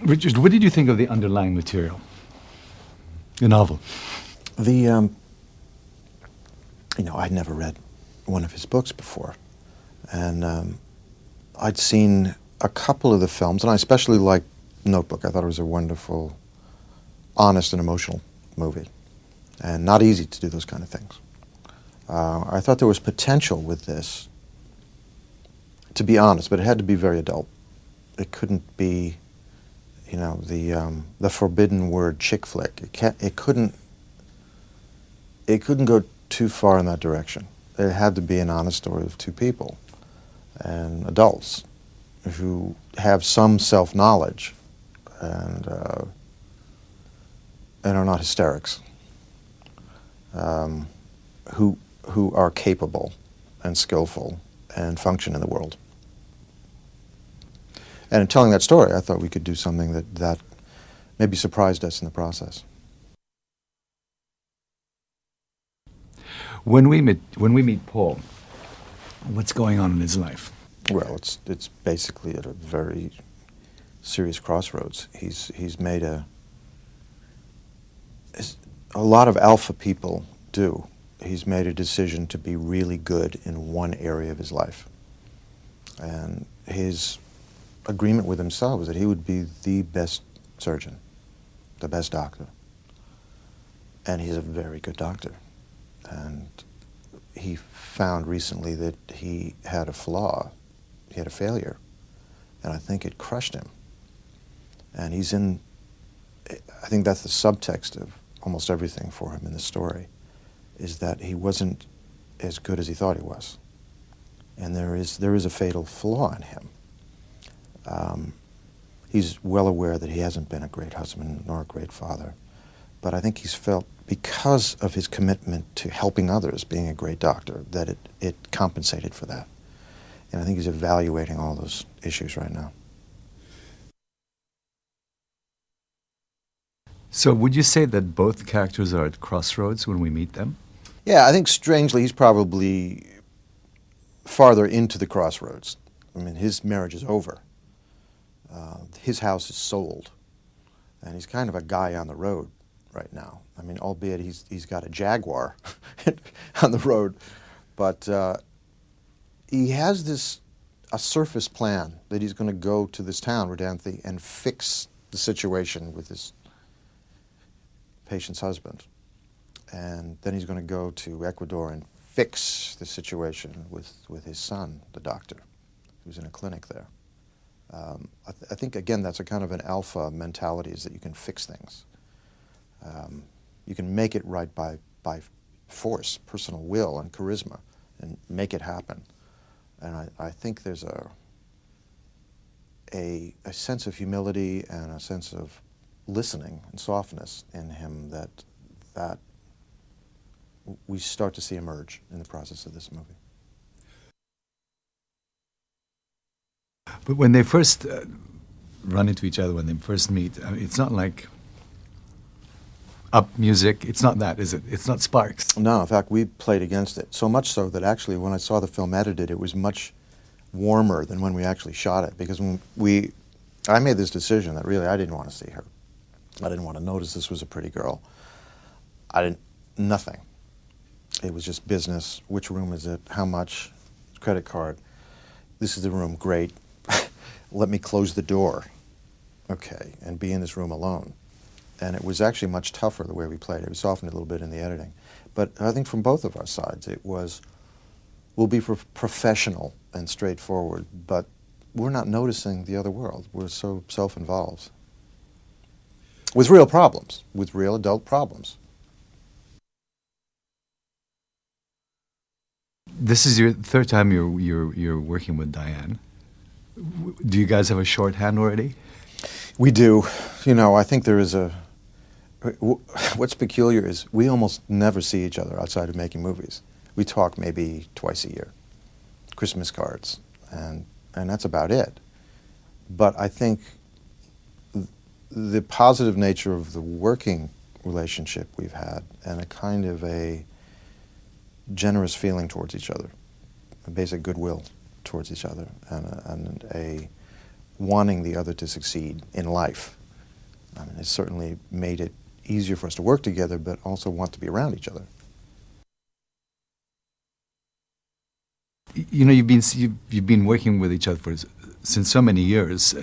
Richard, what did you think of the underlying material, the novel? I'd never read one of his books before, and I'd seen a couple of the films, and I especially liked Notebook. I thought it was a wonderful, honest and emotional movie, and not easy to do those kind of things. I thought there was potential with this, to be honest, but it had to be very adult. It couldn't be, the forbidden word chick flick. It couldn't go too far in that direction. It had to be an honest story of two people, and adults, who have some self-knowledge and are not hysterics, who are capable and skillful and function in the world. And in telling that story, I thought we could do something that maybe surprised us in the process. When we meet Paul, what's going on in his life? Well, it's basically at a very serious crossroads. He's made a lot of alpha people do. He's made a decision to be really good in one area of his life. And his agreement with himself was that he would be the best surgeon, the best doctor. And he's a very good doctor. And he found recently that he had a flaw, he had a failure, and I think it crushed him. And I think that's the subtext of almost everything for him in the story, is that he wasn't as good as he thought he was. And there is a fatal flaw in him. He's well aware that he hasn't been a great husband nor a great father, but I think he's felt, because of his commitment to helping others, being a great doctor, that it compensated for that. And I think he's evaluating all those issues right now. So would you say that both characters are at crossroads when we meet them? Yeah, I think strangely he's probably farther into the crossroads. I mean, his marriage is over. His house is sold. And he's kind of a guy on the road right now. I mean, albeit he's got a Jaguar on the road. But he has a surface plan that he's going to go to this town, Rodanthe, and fix the situation with his patient's husband. And then he's going to go to Ecuador and fix the situation with his son, the doctor, who's in a clinic there. I think, again, that's a kind of an alpha mentality, is that you can fix things. You can make it right by force, personal will, and charisma, and make it happen. And I think there's a sense of humility and a sense of listening and softness in him that we start to see emerge in the process of this movie. But when they first run into each other, when they first meet, I mean, it's not like up music. It's not that, is it? It's not sparks. No, in fact, we played against it. So much so that actually when I saw the film edited, it was much warmer than when we actually shot it. Because I made this decision that really I didn't want to see her. I didn't want to notice this was a pretty girl. Nothing. It was just business. Which room is it? How much? Credit card. This is the room. Great. Let me close the door. Okay, and be in this room alone. And it was actually much tougher the way we played. It was softened a little bit in the editing. But I think from both of our sides, it was, we'll be professional and straightforward, but we're not noticing the other world. We're so self-involved. With real problems, with real adult problems. This is your third time you're working with Diane. Do you guys have a shorthand already? We do. I think there is what's peculiar is we almost never see each other outside of making movies. We talk maybe twice a year, Christmas cards, and that's about it. But I think the positive nature of the working relationship we've had, and a kind of a generous feeling towards each other, a basic goodwill towards each other, and a wanting the other to succeed in life. I mean, it certainly made it easier for us to work together, but also want to be around each other. You know, you've been working with each other since so many years.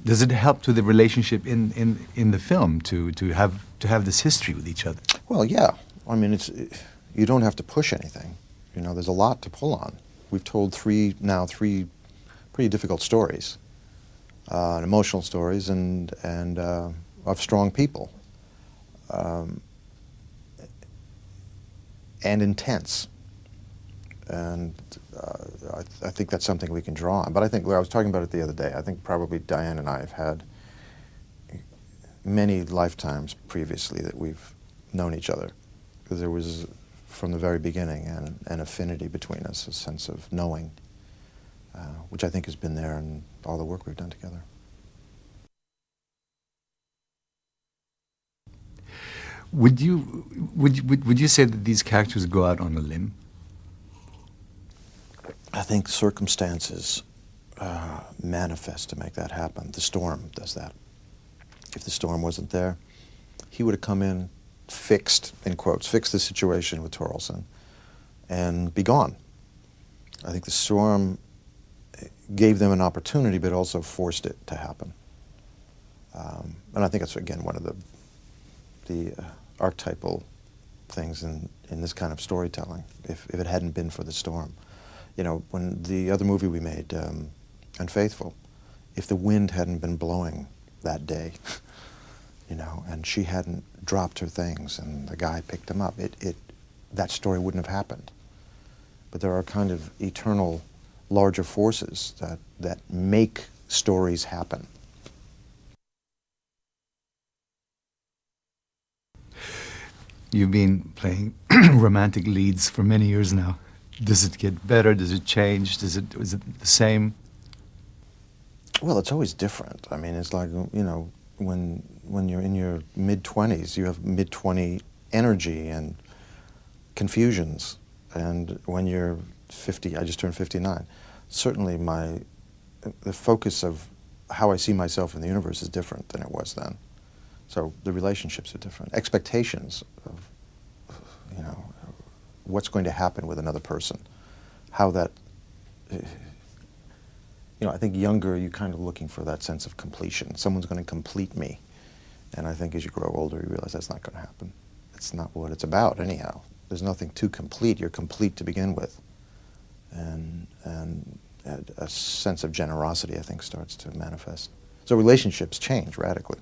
Does it help to the relationship in the film to have this history with each other? Well, yeah. I mean, you don't have to push anything. You know, there's a lot to pull on. We've told three pretty difficult stories, emotional stories, and of strong people, and intense. And I think that's something we can draw on. But I think, I was talking about it the other day, I think probably Diane and I have had many lifetimes previously that we've known each other. Because there was, from the very beginning, an affinity between us, a sense of knowing, which I think has been there in all the work we've done together. Would you say that these characters go out on a limb? I think circumstances manifest to make that happen. The storm does that. If the storm wasn't there, he would have come in, fixed, in quotes, fixed the situation with Torelson and be gone. I think the storm gave them an opportunity, but also forced it to happen. And I think that's, again, one of the archetypal things in this kind of storytelling, if it hadn't been for the storm. You know, when the other movie we made, Unfaithful, if the wind hadn't been blowing that day, you know, and she hadn't dropped her things and the guy picked them up, that story wouldn't have happened. But there are kind of eternal, larger forces that make stories happen. You've been playing romantic leads for many years now. Does it get better? Does it change? Is it the same? Well, it's always different. I mean, it's like, you know, when you're in your mid-20s, you have mid-20 energy and confusions. And when you're 50, I just turned 59, certainly the focus of how I see myself in the universe is different than it was then. So the relationships are different. Expectations of, you know, what's going to happen with another person, how that, you know, I think younger, you're kind of looking for that sense of completion. Someone's going to complete me. And I think as you grow older, you realize that's not going to happen. It's not what it's about anyhow. There's nothing to complete. You're complete to begin with. And a sense of generosity, I think, starts to manifest. So relationships change radically.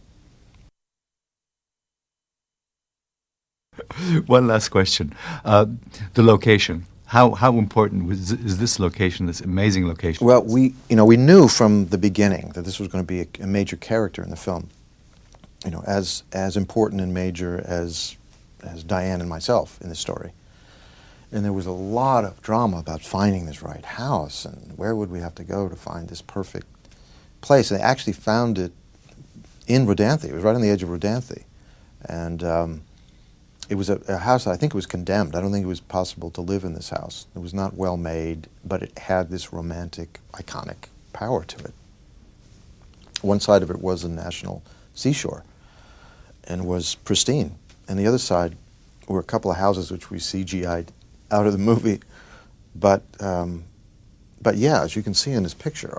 One last question. The location. How important is this location, this amazing location? Well, we knew from the beginning that this was going to be a major character in the film. You know, as important and major as Diane and myself in the story. And there was a lot of drama about finding this right house and where would we have to go to find this perfect place. And they actually found it in Rodanthe. It was right on the edge of Rodanthe. And it was a house that I think was condemned. I don't think it was possible to live in this house. It was not well made, but it had this romantic, iconic power to it. One side of it was a national seashore and was pristine. And the other side were a couple of houses which we CGI'd out of the movie. But yeah, as you can see in this picture,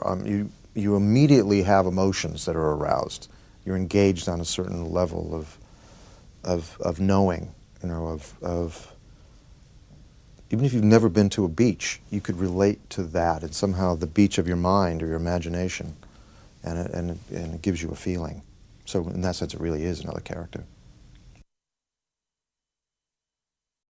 you immediately have emotions that are aroused. You're engaged on a certain level of knowing, you know, of even if you've never been to a beach, you could relate to that. It's somehow the beach of your mind or your imagination, and it gives you a feeling. So in that sense, it really is another character.